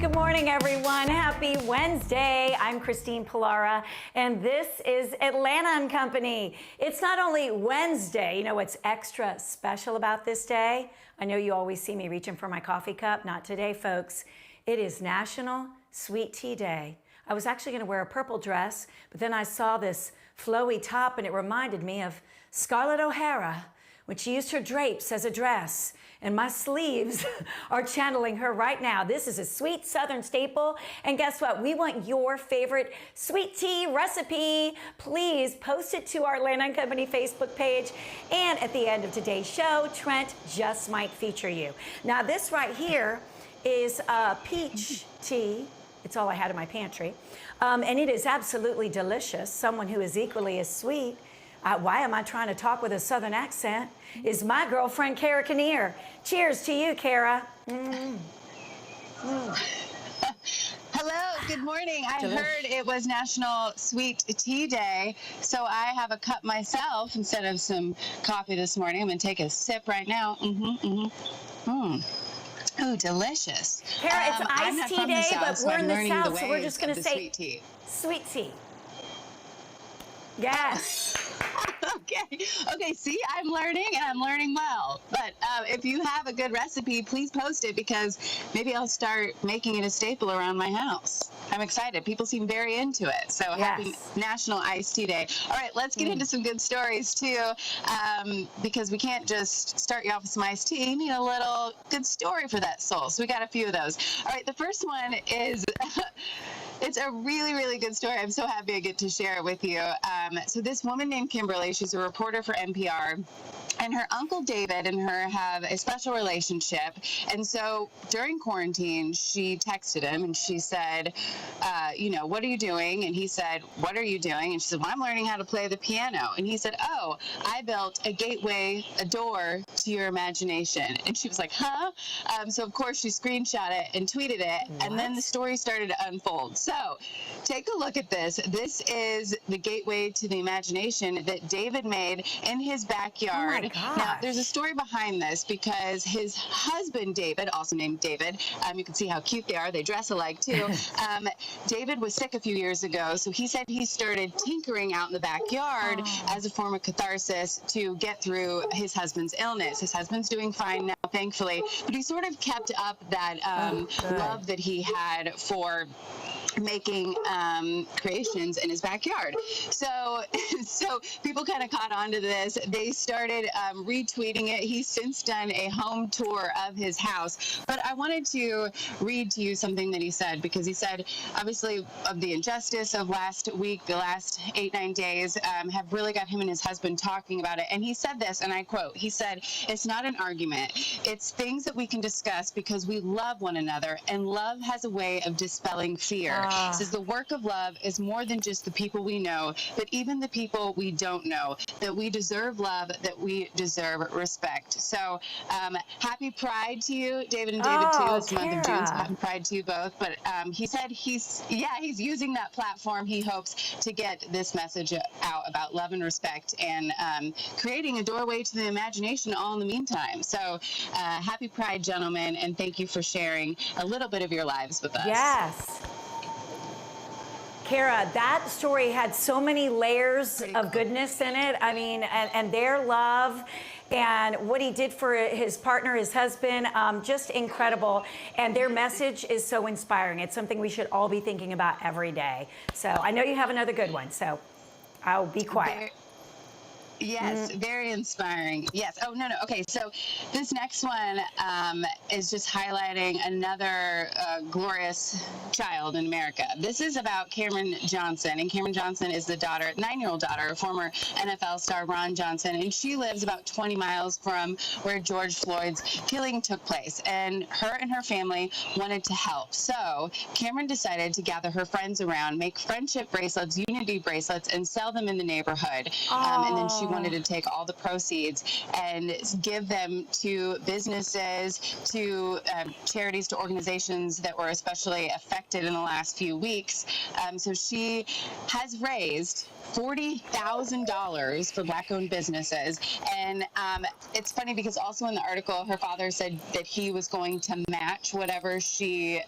Good morning, everyone. Happy Wednesday. I'm Christine Pullara, and this is Atlanta and Company. It's not only Wednesday. You know what's extra special about this day? I know you always see me reaching for my coffee cup. Not today, folks. It is National Sweet Tea Day. I was actually going to wear a purple dress, but then I saw this flowy top, and it reminded me of Scarlett O'Hara when she used her drapes as a dress. And my sleeves are channeling her right now. This is a sweet Southern staple. And guess what? We want your favorite sweet tea recipe. Please post it to our Atlanta and Company Facebook page. And at the end of today's show, Trent just might feature you. Now, this right here is peach tea. It's all I had in my pantry. And it is absolutely delicious. Someone who is equally as sweet. Why am I trying to talk with a Southern accent? Is my girlfriend, Cara Kinnear. Cheers to you, Cara. Hello, good morning. I heard it was National Sweet Tea Day, so I have a cup myself instead of some coffee this morning. I'm going to take a sip right now. Oh, delicious. Cara, it's iced tea day, but we're in the South, so we're just going to say sweet tea. Yes. Okay, see, I'm learning and I'm learning well. But if you have a good recipe, please post it because maybe I'll start making it a staple around my house. I'm excited. People seem very into it. So happy National Iced Tea Day. All right, let's get into some good stories too, because we can't just start you off with some iced tea. You need a little good story for that soul. So we got a few of those. All right, the first one is... It's a really, really good story. I'm so happy I get to share it with you. So this woman named Kimberly, she's a reporter for NPR, and her uncle David and her have a special relationship. And so during quarantine, she texted him and she said, what are you doing? And he said, what are you doing? And she said, well, I'm learning how to play the piano. And he said, oh, I built a gateway, a door to your imagination. And she was like, huh? So of course she screenshot it and tweeted it. What? And then the story started to unfold. So take a look at this. This is the gateway to the imagination that David made in his backyard. Now, there's a story behind this because his husband, David, also named David, you can see how cute they are. They dress alike, too. David was sick a few years ago, so he said he started tinkering out in the backyard as a form of catharsis to get through his husband's illness. His husband's doing fine now, thankfully, but he sort of kept up that love that he had for making creations in his backyard. So people kind of caught on to this. They started retweeting it. He's since done a home tour of his house. But I wanted to read to you something that he said, because he said, obviously, of the injustice of last week, the last 8-9 days, have really got him and his husband talking about it. And he said this, and I quote, he said, it's not an argument. It's things that we can discuss because we love one another, and love has a way of dispelling fear. He says the work of love is more than just the people we know, but even the people we don't know, that we deserve love, that we deserve respect. So happy Pride to you, David and David, too. It's the month of June, so happy Pride to you both. But he said he's using that platform, he hopes, to get this message out about love and respect and creating a doorway to the imagination all in the meantime. So happy Pride, gentlemen, and thank you for sharing a little bit of your lives with us. Yes. Cara, that story had so many layers of goodness in it. I mean, and their love and what he did for his partner, his husband, just incredible. And their message is so inspiring. It's something we should all be thinking about every day. So I know you have another good one, so I'll be quiet. Yes, very inspiring. Yes. Oh, no. Okay, so this next one is just highlighting another glorious child in America. This is about Cameron Johnson, and Cameron Johnson is the 9-year-old daughter of former NFL star Ron Johnson, and she lives about 20 miles from where George Floyd's killing took place, and her family wanted to help. So Cameron decided to gather her friends around, make friendship bracelets, unity bracelets, and sell them in the neighborhood, and then she wanted to take all the proceeds and give them to businesses, to charities, to organizations that were especially affected in the last few weeks. So she has raised $40,000 for Black-owned businesses. And it's funny because also in the article, her father said that he was going to match whatever she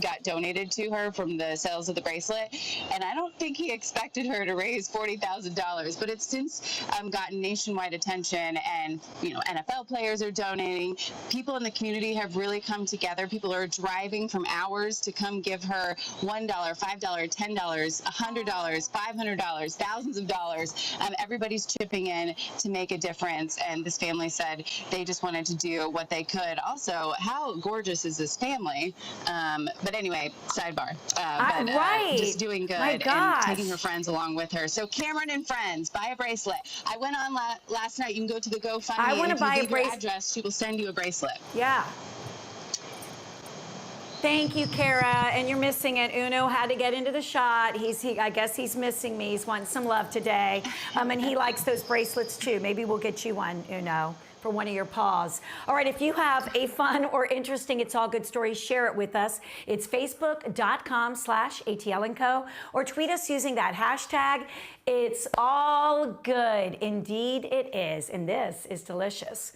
got donated to her from the sales of the bracelet. And I don't think he expected her to raise $40,000, but it's since gotten nationwide attention, and NFL players are donating. People in the community have really come together. People are driving from hours to come give her $1, $5, $10, $100, $500, thousands of dollars. Everybody's chipping in to make a difference, and this family said they just wanted to do what they could. Also, how gorgeous is this family? But anyway, sidebar. Right. Just doing good and taking her friends along with her. So Cameron and friends, buy a bracelet. I went on last night. You can go to the GoFundMe. I want to buy a bracelet. Address, she will send you a bracelet. Yeah. Thank you, Cara. And you're missing it. Uno had to get into the shot. I guess he's missing me. He's wanting some love today. And he likes those bracelets too. Maybe we'll get you one, Uno, for one of your paws. All right, if you have a fun or interesting It's All Good story, share it with us. It's facebook.com/ATL&Co, or tweet us using that hashtag. It's all good. Indeed it is. And this is delicious.